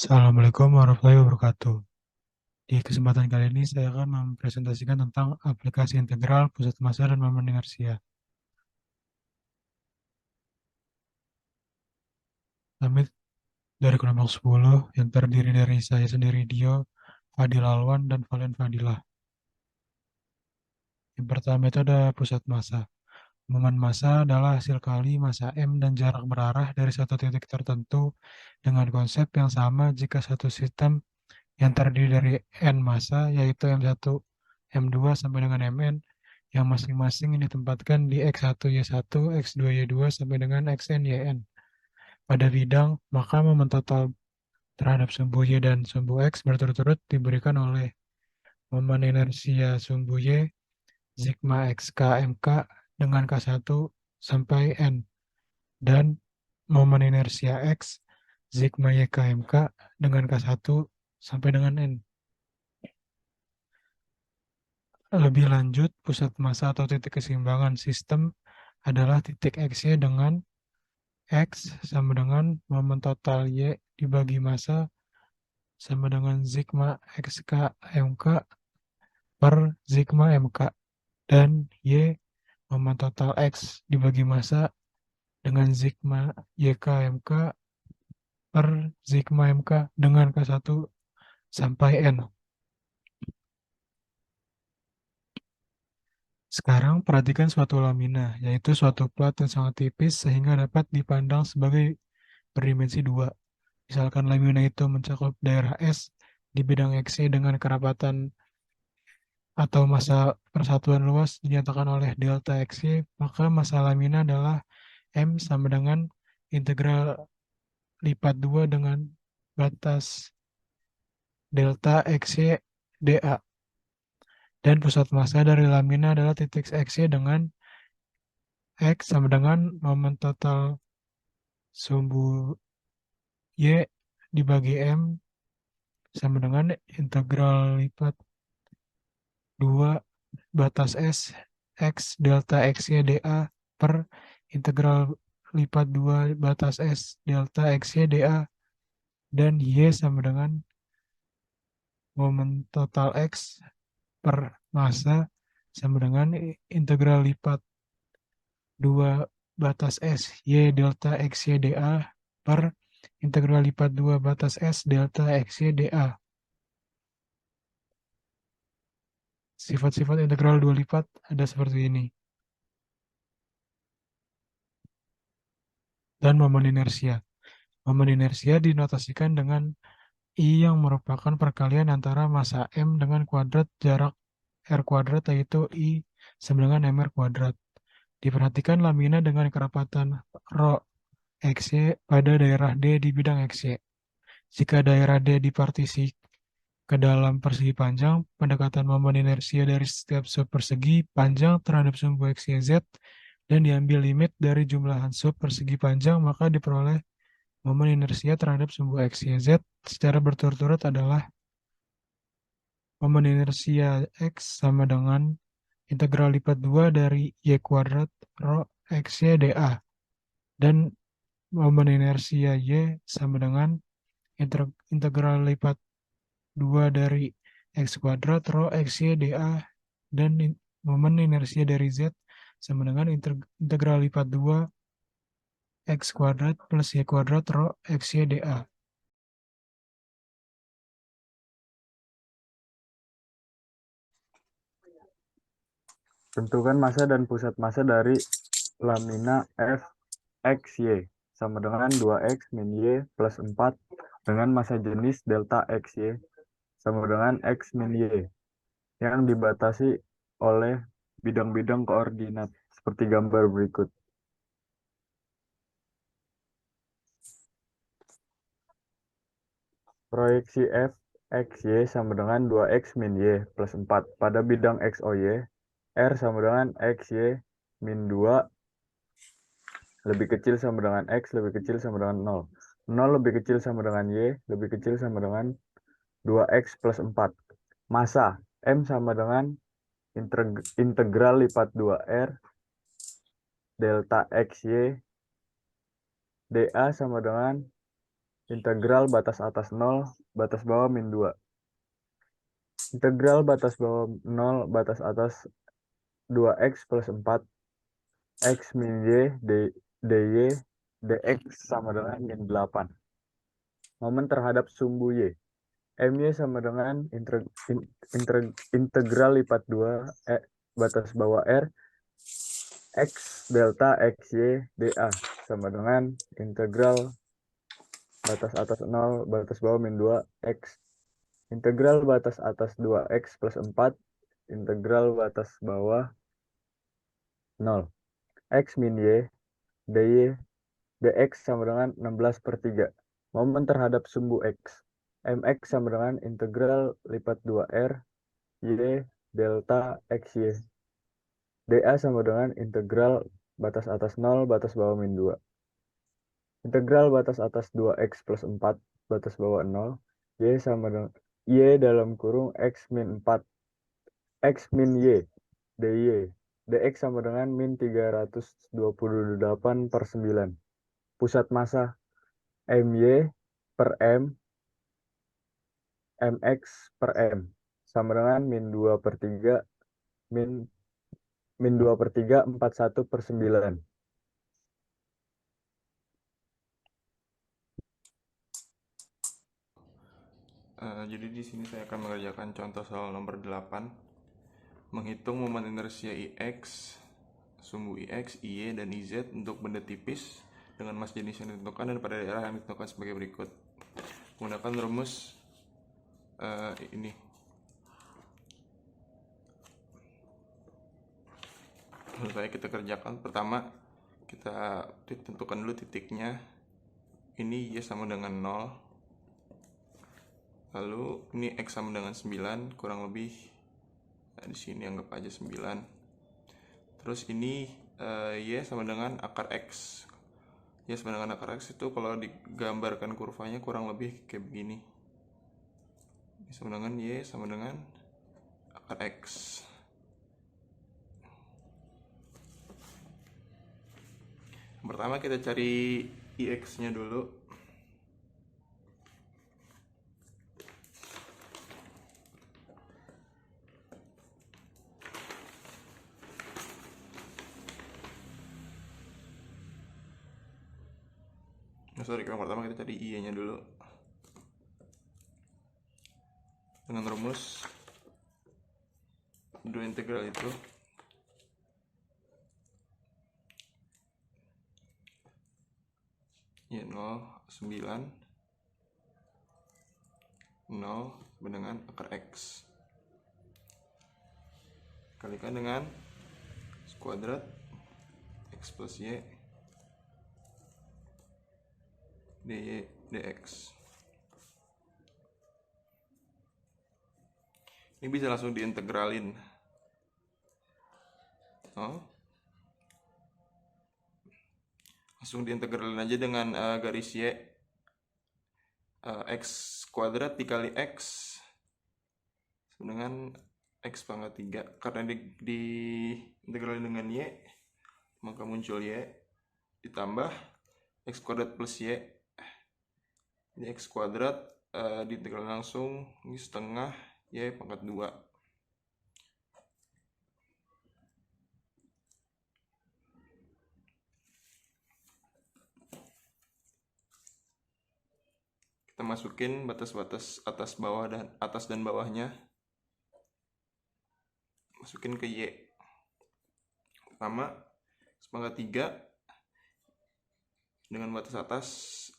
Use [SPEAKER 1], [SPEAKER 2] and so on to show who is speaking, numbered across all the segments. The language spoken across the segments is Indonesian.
[SPEAKER 1] Assalamualaikum warahmatullahi wabarakatuh. Di kesempatan kali ini saya akan mempresentasikan tentang aplikasi integral, pusat massa, dan momen inersia. Kami dari kelompok 10 yang terdiri dari saya sendiri Dio, Fadil Alwan, dan Valen Fadilah. Yang pertama itu ada pusat massa. Momen massa adalah hasil kali massa M dan jarak berarah dari satu titik tertentu dengan konsep yang sama jika satu sistem yang terdiri dari N massa, yaitu M1, M2 sampai dengan Mn, yang masing-masing ditempatkan di X1, Y1, X2, Y2 sampai dengan Xn, Yn. Pada bidang, maka momen total terhadap sumbu Y dan sumbu X berturut-turut diberikan oleh momen inersia sumbu Y, sigma XK MK dengan K1 sampai N, dan momen inersia X, sigma YK MK dengan K1 sampai dengan N. Lebih lanjut, pusat massa atau titik keseimbangan sistem adalah titik XY dengan X sama dengan momen total Y dibagi massa sama dengan sigma XK MK per sigma MK, dan Y momen total X dibagi massa dengan sigma YK MK per sigma MK dengan K1 sampai N. Sekarang perhatikan suatu lamina, yaitu suatu plat yang sangat tipis sehingga dapat dipandang sebagai berdimensi 2. Misalkan lamina itu mencakup daerah S di bidang XY dengan kerapatan atau massa persatuan luas dinyatakan oleh delta XY, maka massa lamina adalah M sama dengan integral lipat 2 dengan batas delta XY dA. Dan pusat massa dari lamina adalah titik XY dengan X sama dengan momen total sumbu Y dibagi M sama dengan integral lipat 2 batas S X delta XY dA per integral lipat 2 batas S delta XY dA, dan Y sama dengan momen total X per massa sama dengan integral lipat 2 batas S Y delta XY dA per integral lipat 2 batas S delta XY dA. Sifat-sifat integral 2 lipat ada seperti ini. Dan momen inersia. Momen inersia dinotasikan dengan I yang merupakan perkalian antara massa M dengan kuadrat jarak R kuadrat, yaitu I sama dengan MR kuadrat. Diperhatikan lamina dengan kerapatan rho XY pada daerah D di bidang XY. Jika daerah D dipartisi ke dalam persegi panjang, pendekatan momen inersia dari setiap sub persegi panjang terhadap sumbu XYZ dan diambil limit dari jumlahan sub persegi panjang, maka diperoleh momen inersia terhadap sumbu XYZ secara berturut-turut adalah momen inersia X sama dengan integral lipat 2 dari Y kuadrat rho XY dA, dan momen inersia Y sama dengan integral lipat 2 dari X kuadrat rho XY dA, dan momen inersia dari Z sama dengan integral lipat 2 X kuadrat plus Y kuadrat rho XY dA.
[SPEAKER 2] Tentukan massa dan pusat massa dari lamina Fxy sama dengan 2x min y plus 4 dengan massa jenis delta xy sama dengan x min y yang dibatasi oleh bidang-bidang koordinat seperti gambar berikut. Proyeksi Fxy sama dengan 2x min y plus 4 pada bidang xoy, R sama dengan xy min 2 lebih kecil sama dengan X lebih kecil sama dengan 0. 0 lebih kecil sama dengan Y lebih kecil sama dengan 2X plus 4. Massa M sama dengan integral lipat 2R delta XY dA sama dengan Integral batas atas 0, batas bawah min 2. Integral batas bawah 0, batas atas 2x plus 4, x min y, dy, dx sama dengan min 8. Momen terhadap sumbu y. My sama dengan integral lipat 2, batas bawah r, x delta xy dA sama dengan integral batas atas 0, batas bawah min 2, x. Integral batas atas 2x plus 4, integral batas bawah 0. X min y, dy, dx sama dengan 16/3. Momen terhadap sumbu x. Mx sama dengan integral lipat 2r, y delta xy. dA sama dengan integral batas atas 0, batas bawah min 2. Integral batas atas 2x plus 4, batas bawah 0, y sama dengan y dalam kurung x min 4, x min y, dy, dx sama dengan min 328/9. Pusat massa my per m, mx per m sama dengan min 2/3, min 2/3, 41/9.
[SPEAKER 3] Jadi di sini saya akan mengerjakan contoh soal nomor 8. Menghitung momen inersia Ix, sumbu Ix, Y, dan Iz untuk benda tipis dengan mas jenis yang ditentukan dan pada daerah yang ditentukan sebagai berikut. Menggunakan rumus ini. Lalu kita kerjakan. Pertama, kita tentukan dulu titiknya. Ini Y sama dengan 0. Lalu ini X sama dengan 9, kurang lebih di sini anggap aja 9. Terus ini Y sama dengan akar X. Y sama dengan akar X itu kalau digambarkan kurvanya kurang lebih kayak begini. Y sama dengan Y sama dengan akar X. Pertama kita cari Ix nya dulu. Yang pertama kita cari I nya dulu dengan rumus dua integral itu Y 0, 9, 0 dengan akar X kalikan dengan kuadrat X plus Y dy dx. Ini bisa langsung diintegralin. Langsung diintegralin aja dengan garis Y, X kuadrat dikali X dengan X pangkat 3. Karena diintegralin dengan Y, maka muncul Y ditambah X kuadrat plus Y. Ini X kuadrat diintegral langsung, ini setengah Y pangkat 2. Kita masukin batas-batas atas bawah dan atas dan bawahnya. Masukin ke Y. Pertama, X pangkat 3 dengan batas atas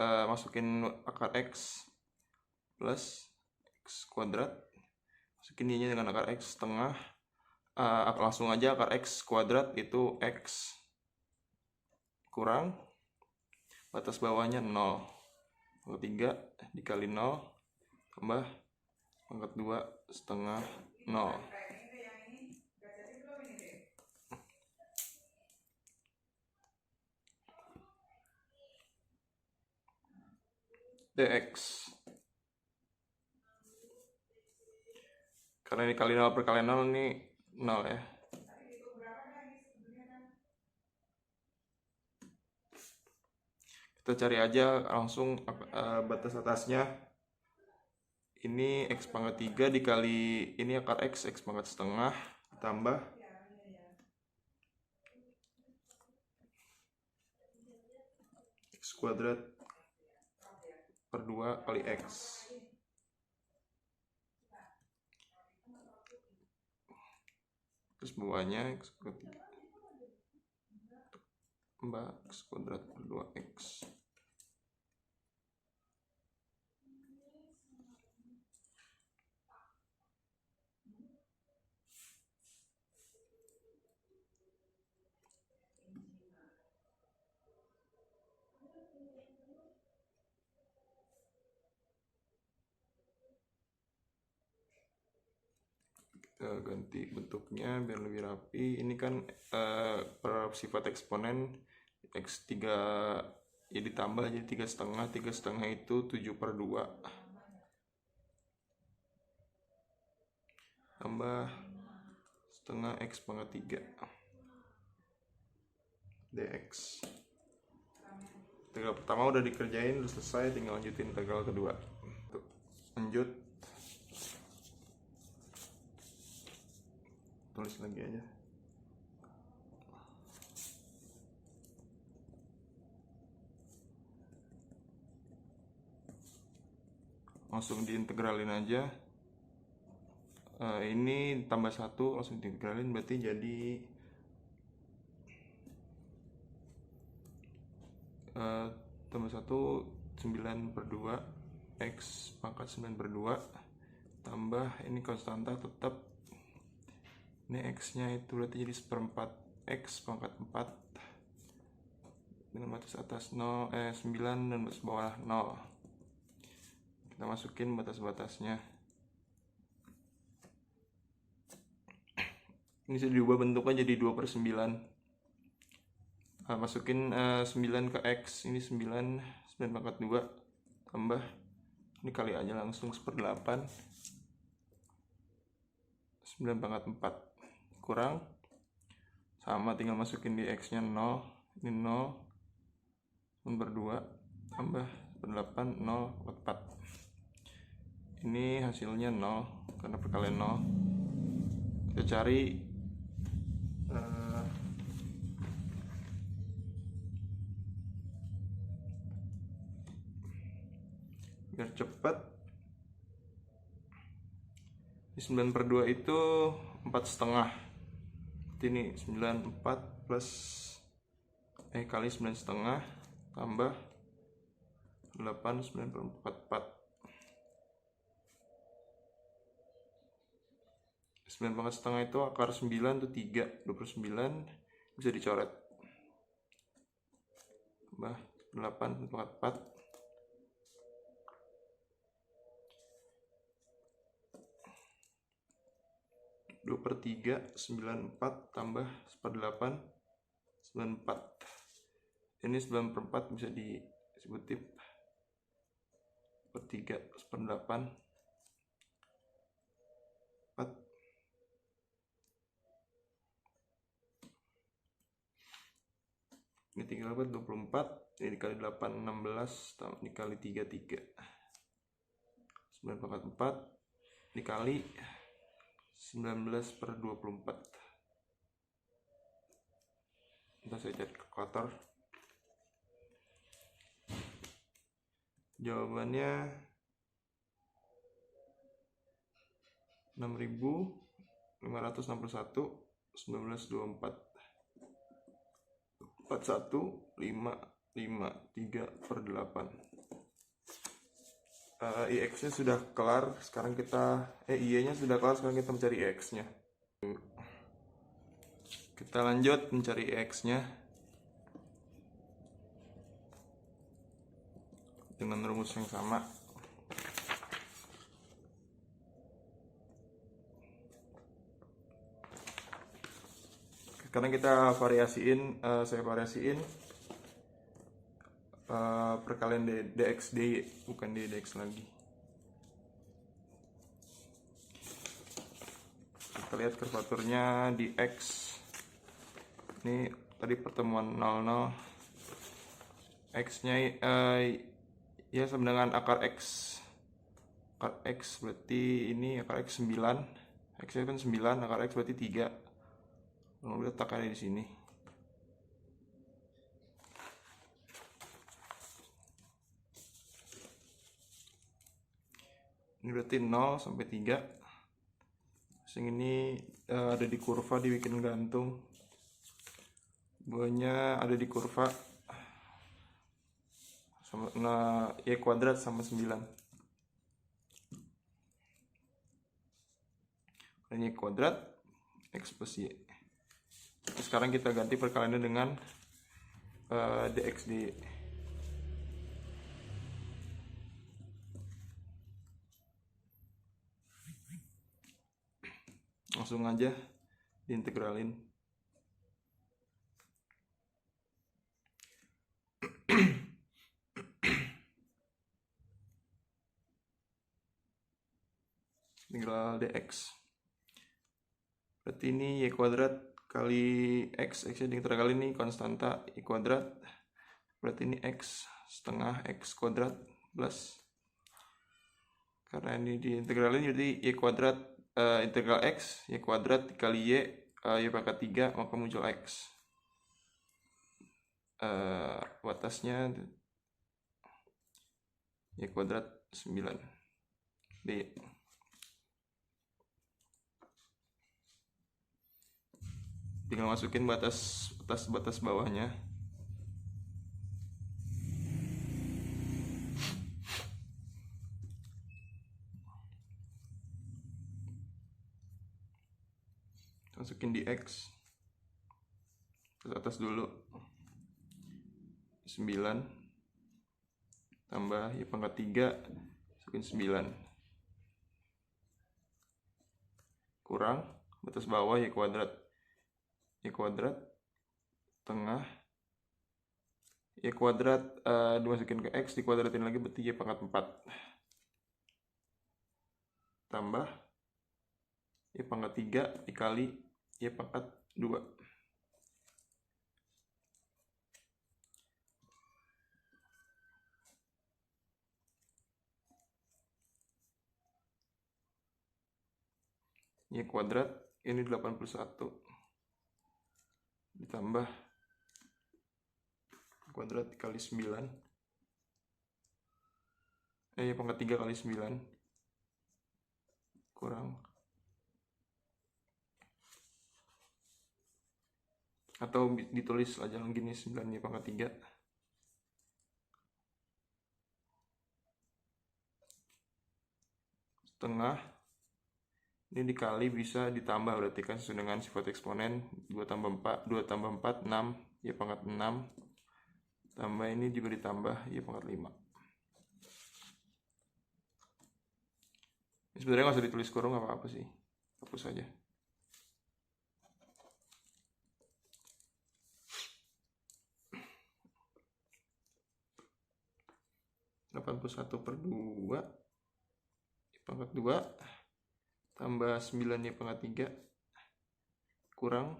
[SPEAKER 3] masukin akar X plus X kuadrat, masukin Y-nya dengan akar X setengah, langsung aja akar X kuadrat itu X kurang batas bawahnya 0. Pangkat 3 dikali 0 tambah pangkat 2 setengah 0. dx. Karena ini kali 0 per kali 0, ini 0 ya. Kita cari aja langsung batas atasnya. Ini X pangkat 3 dikali ini akar X pangkat setengah tambah X kuadrat per 2 kali X. Terus bawahnya X kuadrat 3 tambah X kuadrat per 2X. Kita ganti bentuknya biar lebih rapi. Ini kan per sifat eksponen X3 ya ditambah jadi 3,5. 3,5 itu 7/2 tambah setengah X pangkat 3 dx. Integral pertama udah dikerjain, udah selesai, tinggal lanjutin integral kedua. Tuh, lanjut, tulis lagi aja. Langsung diintegralin aja. Ini tambah 1 langsung diintegralin, berarti jadi tambah 1 9/2 X pangkat 9/2 tambah ini konstanta tetap, ini X nya itu berarti jadi 1/4 X pangkat 4 dengan batas atas 9 dan batas bawah 0. Kita masukin batas-batasnya. Ini sudah diubah bentuknya jadi 2/9. Masukin 9 ke X, ini 9 pangkat 2 tambah ini kali aja langsung 1/8 9 pangkat 4 kurang sama, tinggal masukin di X nya 0, ini 0 9/2 tambah 1/8 0/4. Ini hasilnya 0 karena perkalian 0. Kita cari biar cepat. Di 9/2 itu 4,5. Ini 94 plus kali 9,5 tambah 8 9/4. 9,5 itu akar 9 itu 3, 29 bisa dicoret. Tambah 8/4. 2/3 94 tambah 1/8 94. Ini 9/4 bisa disebut tip per 3 1/8 4. Ini 3 dapat 24, ini dikali 8 16 dikali 3 3. 9/4 dikali 19/24. Ntar saya cari kalkulator. Jawabannya 6.561 1924 41,553/8. IX nya sudah kelar, sekarang kita Y nya sudah kelar, sekarang kita mencari X nya. Kita lanjut mencari X nya dengan rumus yang sama. Sekarang kita variasiin, saya variasiin perkalian dx dy, bukan dx lagi. Kita lihat kurvaturnya di X. Ini tadi pertemuan 00 X-nya ya sama dengan akar X. Akar X berarti ini akar X 9. X-nya kan 9, akar X berarti 3. Lalu letakkannya di sini. Ini berarti 0 sampai 3. Yang ini ada di kurva, dibikin gantung. Bawahnya ada di kurva. Nah, Y kuadrat sama 9. Dan Y kuadrat X plus Y. Sekarang kita ganti perkaliannya dengan dx dy. Langsung aja diintegralin. Integral dx. Berarti ini Y kuadrat kali X. X nya diintegralin nih konstanta Y kuadrat. Berarti ini X setengah X kuadrat plus. Karena ini diintegralin jadi Y kuadrat integral X. Y kuadrat dikali Y pangkat 3, maka muncul X. Batasnya Y kuadrat 9 dy. Tinggal masukin batas bawahnya. Masukin di X. Terus atas dulu 9 tambah Y pangkat 3, masukin 9 kurang batas bawah Y kuadrat tengah Y kuadrat dimasukin ke X, dikuadratin lagi berarti Y pangkat 4 tambah Y pangkat 3 dikali Y pangkat 2. Y kuadrat ini 81 ditambah kuadrat dikali 9 Y pangkat 3 kali 9 kurang, atau ditulis aja gini 9 Y pangkat 3 setengah. Ini dikali bisa ditambah, berarti kan sesuai dengan sifat eksponen. 2 tambah 4 6 Y pangkat 6 tambah ini juga ditambah Y pangkat 5. Ini sebenarnya nggak usah ditulis kurung, nggak apa-apa sih, hapus aja. (81/2) Y pangkat 2 tambah 9 Y pangkat 3 kurang,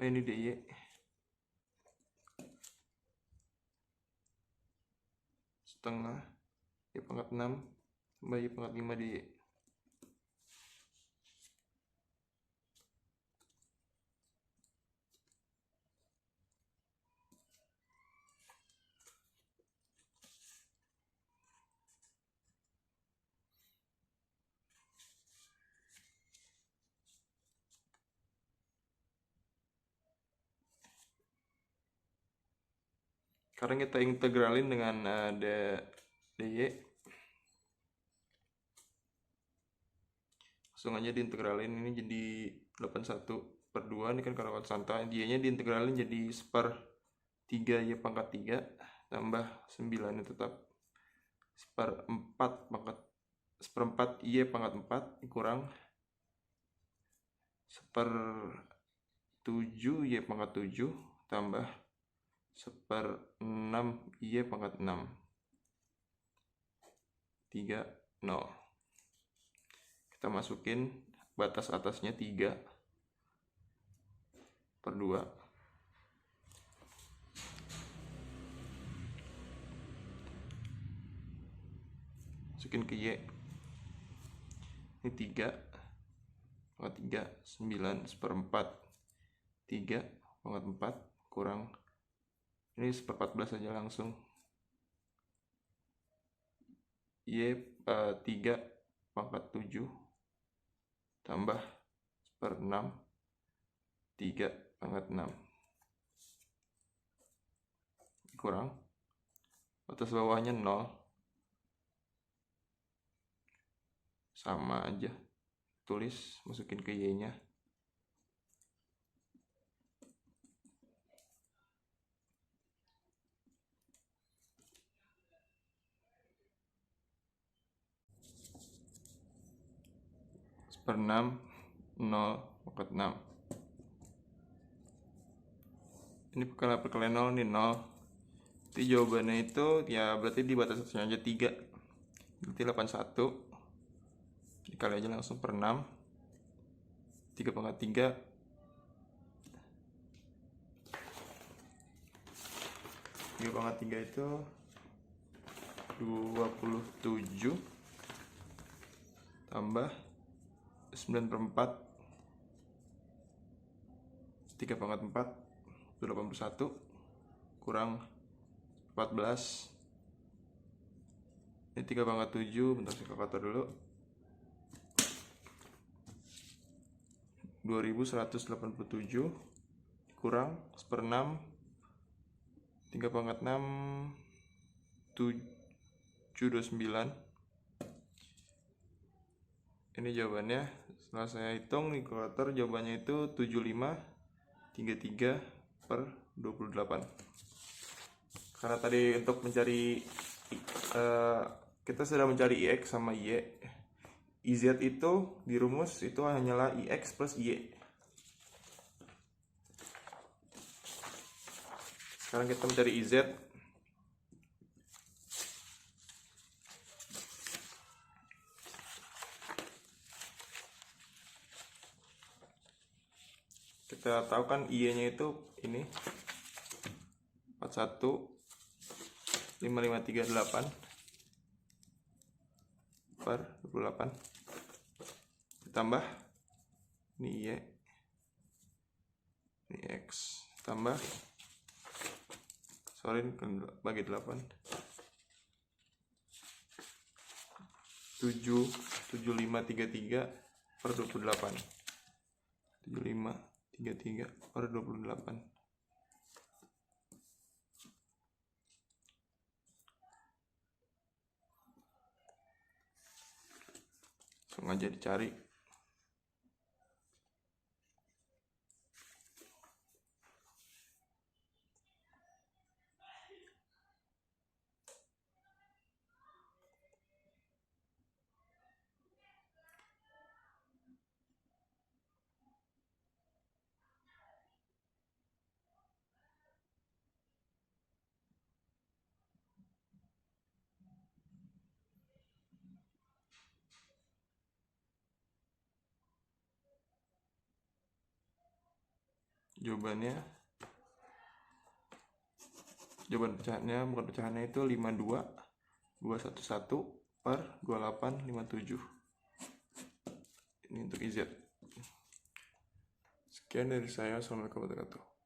[SPEAKER 3] ini dy setengah Y pangkat 6 tambah Y pangkat 5 dy. Sekarang kita integralin dengan dy. Langsung aja diintegralin, ini jadi 81/2. Ini kan karena konstanta, dy-nya diintegralin jadi 1/3 Y pangkat 3 tambah 9 ini tetap 1/4 Y pangkat 4 kurang 1/7 Y pangkat 7 tambah 1/6 Y pangkat 6 3 0. Kita masukin batas atasnya 3/2. masukin ke Y. Ini 3 pangkat 3, 9 seperempat 3 pangkat 4 kurang, ini seper-14 aja langsung. Y 3 pangkat 7 tambah seper-6 3 pangkat 6 kurang, batas bawahnya 0, sama aja, tulis, masukin ke Y nya. Seper-6 0 pangkat 6, ini perkalian 0 nih 0. Jadi jawabannya itu ya berarti di batas atasnya aja 3, berarti 81 dikali aja langsung per 6, 3 pangkat 3 3 pangkat 3 itu 27 tambah 9/4 3 pangkat 4 itu 81 kurang 14. Ini 3 pangkat 7, bentar saya kalkulator dulu. 2187 kurang seper-6 3 pangkat 6 729. Ini jawabannya. Setelah saya hitung di kalkulator, jawabannya itu 7533/28. Karena tadi untuk mencari kita sudah mencari IX sama Y. IZ itu di rumus itu hanyalah IX plus Y. Sekarang kita mencari IZ. Kita tahu kan Y-nya itu ini 415538 per 28 ditambah ini Y, ini X, tambah bagi 8 7533 per 28 7533 per 28. Langsung aja dicari. Jawaban pecahannya itu 52211 per 2857. Ini untuk IZ. Sekian dari saya. Assalamualaikum warahmatullahi wabarakatuh.